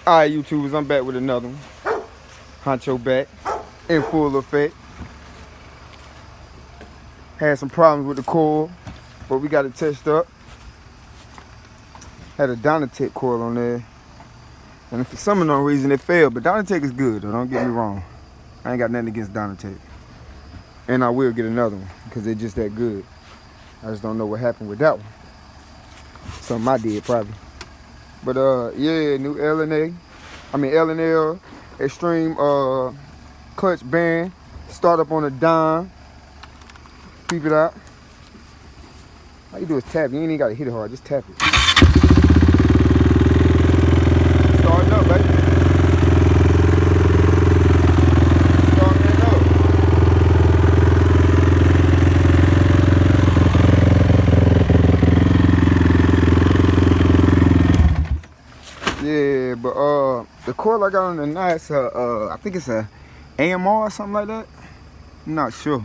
Alright, YouTubers, I'm back with another one. Huncho back in full effect. Had some problems with the coil, but we got it touched up. Had a Dynatech coil on there, and for some unknown reason it failed. But Dynatech is good, though. Don't get me wrong. I ain't got nothing against Dynatech, and I will get another one because they're just that good. I just don't know what happened with that one. Something I did probably. But yeah, new L&L Extreme clutch band. Start up on a dime. Peep it out. All you do is tap. You ain't even gotta hit it hard. Just tap it. Starting up, baby. Starting it up. Yeah, but the coil I got on the nice, I think it's a AMR or something like that. I'm not sure,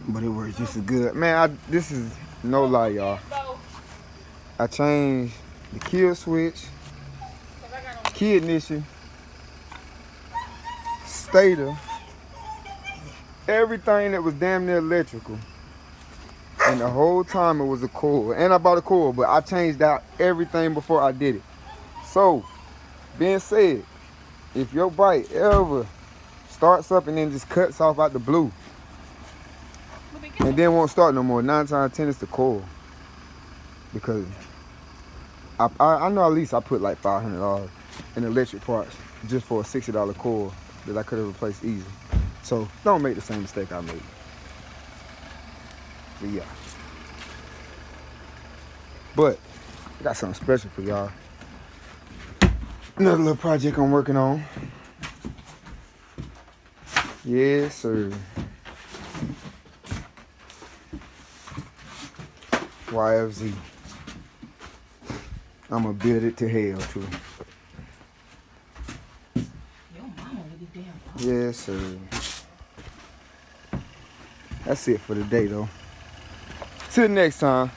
but it works just as good. Man, this is no lie, y'all. I changed the kill switch, key ignition, stator, everything that was damn near electrical. And the whole time it was a coil. And I bought a coil, but I changed out everything before I did it. So, being said, if your bike ever starts up and then just cuts off out the blue, and then won't start no more, 9 times out of 10 it's the coil. Because I know at least I put like $500 in electric parts just for a $60 coil that I could have replaced easy. So don't make the same mistake I made. But yeah. But I got something special for y'all. Another little project I'm working on. Yes, sir. YFZ. I'ma build it to hell too. Your mama with the damn phone. Yes, sir. That's it for today though. Till next time.